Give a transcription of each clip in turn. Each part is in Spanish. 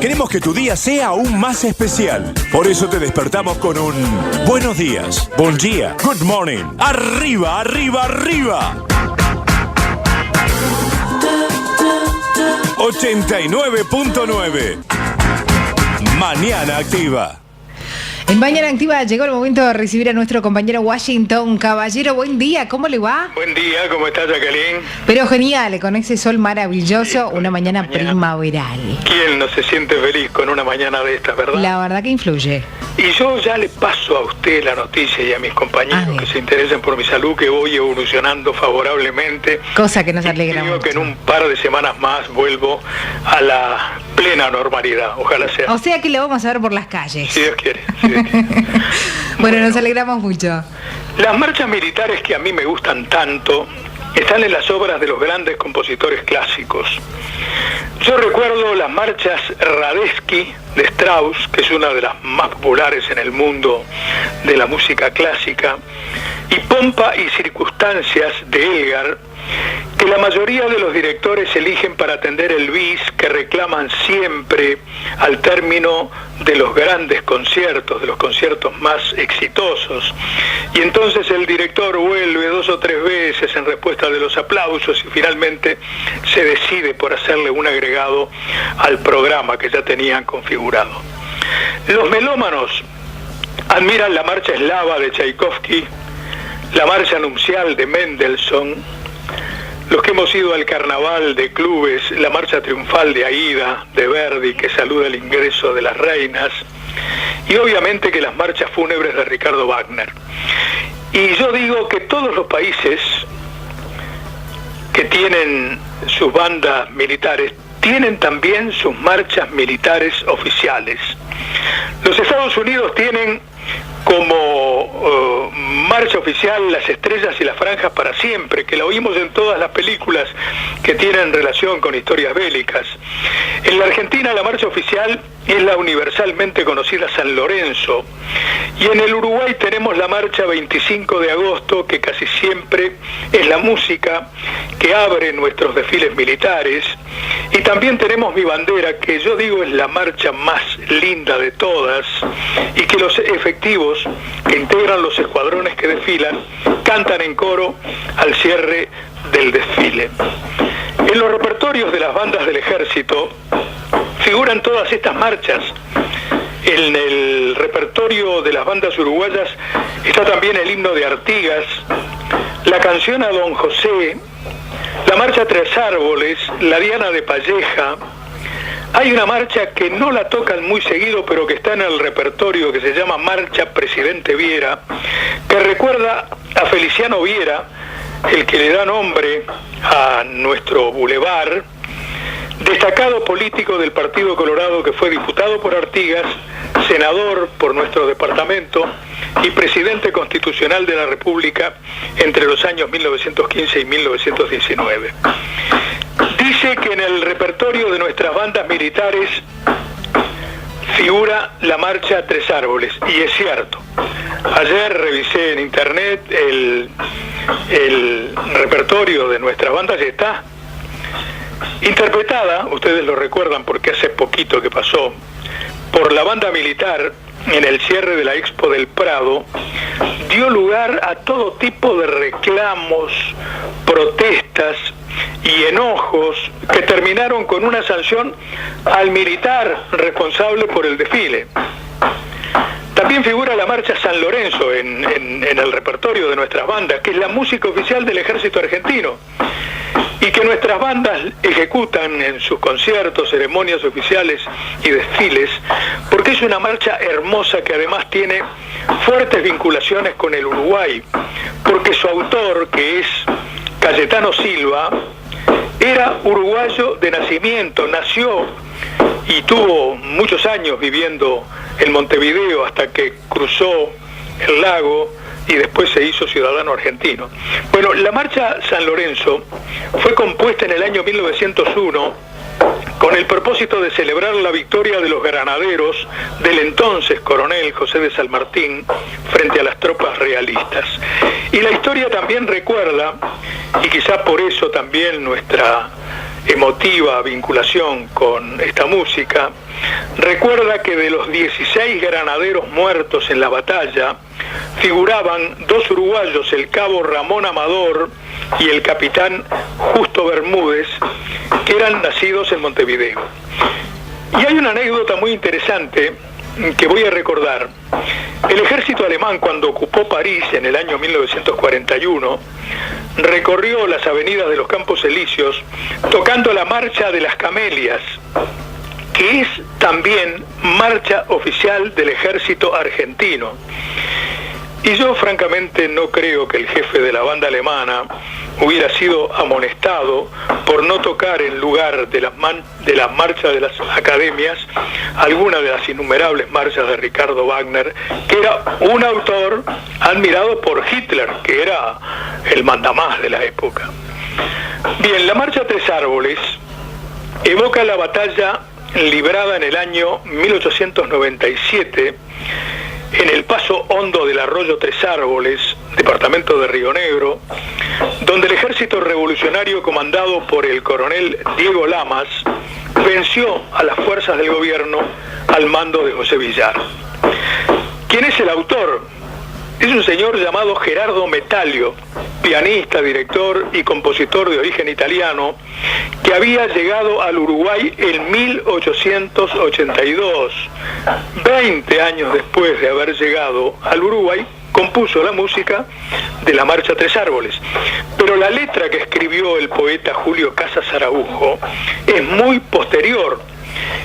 Queremos que tu día sea aún más especial. Por eso te despertamos con un buenos días, bon día, good morning, arriba, arriba, arriba. 89.9. Mañana Activa. En Mañana Activa llegó el momento de recibir a nuestro compañero Washington. Caballero, buen día, ¿cómo le va? Buen día, ¿cómo estás, Jacqueline? Pero genial, con ese sol maravilloso, una mañana primaveral. ¿Quién no se siente feliz con una mañana de estas, verdad? La verdad que influye. Y yo ya le paso a usted la noticia y a mis compañeros que se interesan por mi salud, que voy evolucionando favorablemente. Cosa que nos alegra mucho. mucho. Que en un par de semanas más vuelvo a la plena normalidad, ojalá sea. O sea que lo vamos a ver por las calles. Si Dios quiere, si Dios quiere. Bueno, nos alegramos mucho. Las marchas militares que a mí me gustan tanto están en las obras de los grandes compositores clásicos. Yo recuerdo las marchas Radetzky de Strauss, que es una de las más populares en el mundo de la música clásica, y Pompa y Circunstancias de Elgar, que la mayoría de los directores eligen para atender el bis que reclaman siempre al término de los grandes conciertos, de los conciertos más exitosos. Y entonces el director vuelve 2 o 3 veces en respuesta de los aplausos y finalmente se decide por hacerle un agregado al programa que ya tenían configurado. Los melómanos admiran la marcha eslava de Tchaikovsky, la marcha nupcial de Mendelssohn. Los que hemos ido al carnaval de clubes, la marcha triunfal de Aida, de Verdi, que saluda el ingreso de las reinas, y obviamente que las marchas fúnebres de Ricardo Wagner. Y yo digo que todos los países que tienen sus bandas militares tienen también sus marchas militares oficiales. Los Estados Unidos tienen como marcha oficial las estrellas y las franjas para siempre, que la oímos en todas las películas que tienen relación con historias bélicas. En la Argentina la marcha oficial es la universalmente conocida San Lorenzo, y en el Uruguay tenemos la marcha 25 de agosto, que casi siempre es la música que abre nuestros desfiles militares, y también tenemos Mi Bandera, que yo digo es la marcha más linda de todas, y que los efectivos que integran los escuadrones que desfilan cantan en coro al cierre del desfile. En los repertorios de las bandas del ejército figuran todas estas marchas. En el repertorio de las bandas uruguayas está también el himno de Artigas, la canción a Don José, la marcha Tres Árboles, la Diana de Palleja. Hay una marcha que no la tocan muy seguido, pero que está en el repertorio, que se llama Marcha Presidente Viera, que recuerda a Feliciano Viera, el que le da nombre a nuestro bulevar, destacado político del Partido Colorado que fue diputado por Artigas, senador por nuestro departamento y presidente constitucional de la República entre los años 1915 y 1919. Dice que en el repertorio de nuestras bandas militares figura la marcha Tres Árboles, y es cierto. Ayer revisé en internet el repertorio de nuestras bandas y está interpretada, ustedes lo recuerdan porque hace poquito que pasó, por la banda militar en el cierre de la Expo del Prado, dio lugar a todo tipo de reclamos, protestas y enojos que terminaron con una sanción al militar responsable por el desfile. También figura la marcha San Lorenzo en el repertorio de nuestras bandas, que es la música oficial del ejército argentino, y que nuestras bandas ejecutan en sus conciertos, ceremonias oficiales y desfiles, porque es una marcha hermosa que además tiene fuertes vinculaciones con el Uruguay, porque su autor, que es Cayetano Silva, era uruguayo de nacimiento, nació y tuvo muchos años viviendo en Montevideo hasta que cruzó el lago y después se hizo ciudadano argentino. Bueno, la marcha San Lorenzo fue compuesta en el año 1901 con el propósito de celebrar la victoria de los granaderos del entonces coronel José de San Martín frente a las tropas realistas. Y la historia también recuerda, y quizá por eso también nuestra emotiva vinculación con esta música, recuerda que de los 16 granaderos muertos en la batalla, figuraban 2 uruguayos, el cabo Ramón Amador y el capitán Justo Bermúdez, que eran nacidos en Montevideo. Y hay una anécdota muy interesante que voy a recordar. El ejército alemán, cuando ocupó París en el año 1941, recorrió las avenidas de los Campos Elíseos tocando la Marcha de las Camelias, que es también marcha oficial del ejército argentino. Y yo francamente no creo que el jefe de la banda alemana hubiera sido amonestado por no tocar en lugar de la marcha de las academias alguna de las innumerables marchas de Ricardo Wagner, que era un autor admirado por Hitler, que era el mandamás de la época. Bien, la marcha Tres Árboles evoca la batalla librada en el año 1897 en el paso hondo del arroyo Tres Árboles, departamento de Río Negro, donde el ejército revolucionario comandado por el coronel Diego Lamas venció a las fuerzas del gobierno al mando de José Villar. ¿Quién es el autor? Es un señor llamado Gerardo Metalio, pianista, director y compositor de origen italiano, que había llegado al Uruguay en 1882. 20 años después de haber llegado al Uruguay, compuso la música de la Marcha Tres Árboles. Pero la letra que escribió el poeta Julio Casas Araujo es muy posterior,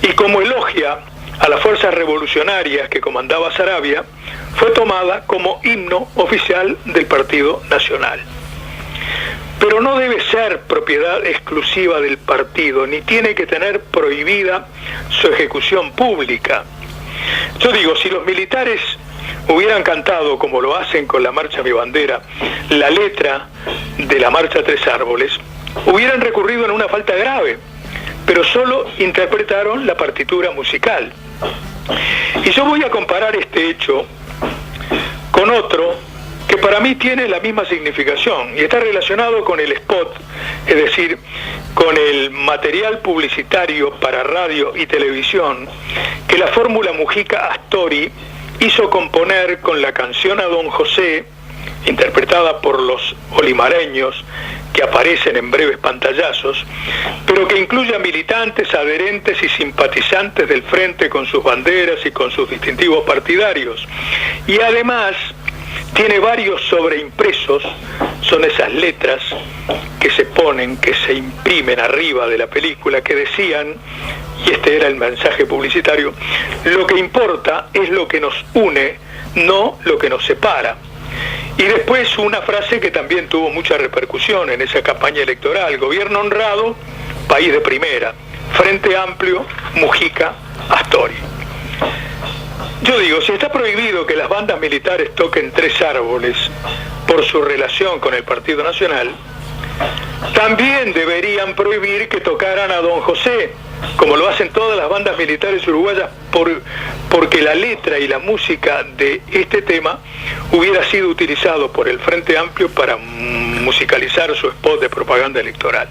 y como elogia a las fuerzas revolucionarias que comandaba Saravia, fue tomada como himno oficial del Partido Nacional. Pero no debe ser propiedad exclusiva del partido, ni tiene que tener prohibida su ejecución pública. Yo digo, si los militares hubieran cantado, como lo hacen con la Marcha Mi Bandera, la letra de la Marcha Tres Árboles, hubieran recurrido en una falta grave, pero solo interpretaron la partitura musical. Y yo voy a comparar este hecho con otro que para mí tiene la misma significación y está relacionado con el spot, es decir, con el material publicitario para radio y televisión que la Fórmula Mujica Astori hizo componer con la canción a Don José, interpretada por los olimareños, que aparecen en breves pantallazos, pero que incluye a militantes, adherentes y simpatizantes del frente con sus banderas y con sus distintivos partidarios. Y además tiene varios sobreimpresos, son esas letras que se ponen, que se imprimen arriba de la película, que decían, y este era el mensaje publicitario: lo que importa es lo que nos une, no lo que nos separa. Y después una frase que también tuvo mucha repercusión en esa campaña electoral: gobierno honrado, país de primera, Frente Amplio, Mujica, Astori. Yo digo, si está prohibido que las bandas militares toquen Tres Árboles por su relación con el Partido Nacional, también deberían prohibir que tocaran a Don José, como lo hacen todas las bandas militares uruguayas, porque la letra y la música de este tema hubiera sido utilizado por el Frente Amplio para musicalizar su spot de propaganda electoral.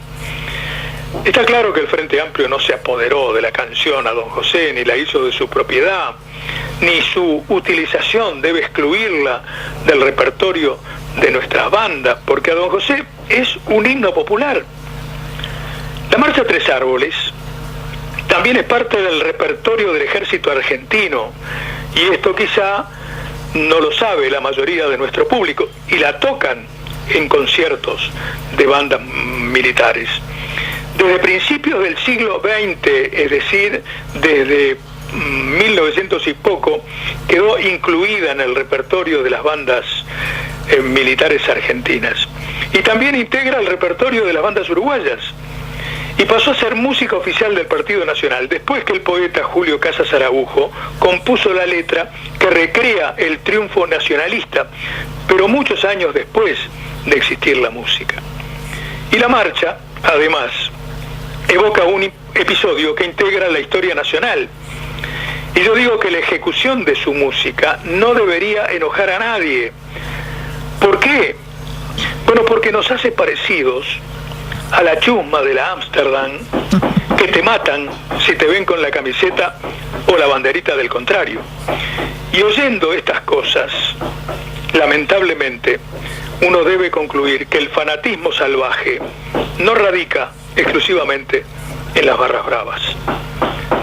Está claro que el Frente Amplio no se apoderó de la canción a Don José, ni la hizo de su propiedad, ni su utilización debe excluirla del repertorio de nuestras bandas, porque a Don José es un himno popular. La Marcha Tres Árboles también es parte del repertorio del ejército argentino, y esto quizá no lo sabe la mayoría de nuestro público, y la tocan en conciertos de bandas militares. Desde principios del siglo XX, es decir, desde 1900 y poco, quedó incluida en el repertorio de las bandas militares argentinas. Y también integra el repertorio de las bandas uruguayas. Y pasó a ser música oficial del Partido Nacional, después que el poeta Julio Casas Araujo compuso la letra que recrea el triunfo nacionalista, pero muchos años después de existir la música. Y la marcha, además, evoca un episodio que integra la historia nacional. Y yo digo que la ejecución de su música no debería enojar a nadie. ¿Por qué? Bueno, porque nos hace parecidos a la chusma de la Ámsterdam, que te matan si te ven con la camiseta o la banderita del contrario. Y oyendo estas cosas, lamentablemente, uno debe concluir que el fanatismo salvaje no radica exclusivamente en las barras bravas.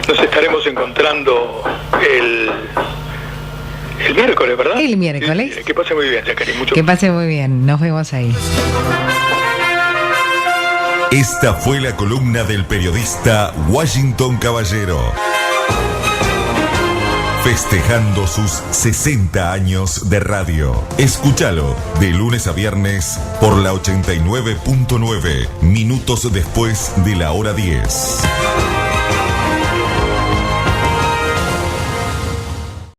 Nos estaremos encontrando el miércoles, ¿verdad? El miércoles. Que pase muy bien, Jacqueline. Que pase muy bien. Nos vemos ahí. Esta fue la columna del periodista Washington Caballero, festejando sus 60 años de radio. Escúchalo de lunes a viernes por la 89.9, minutos después de la hora 10.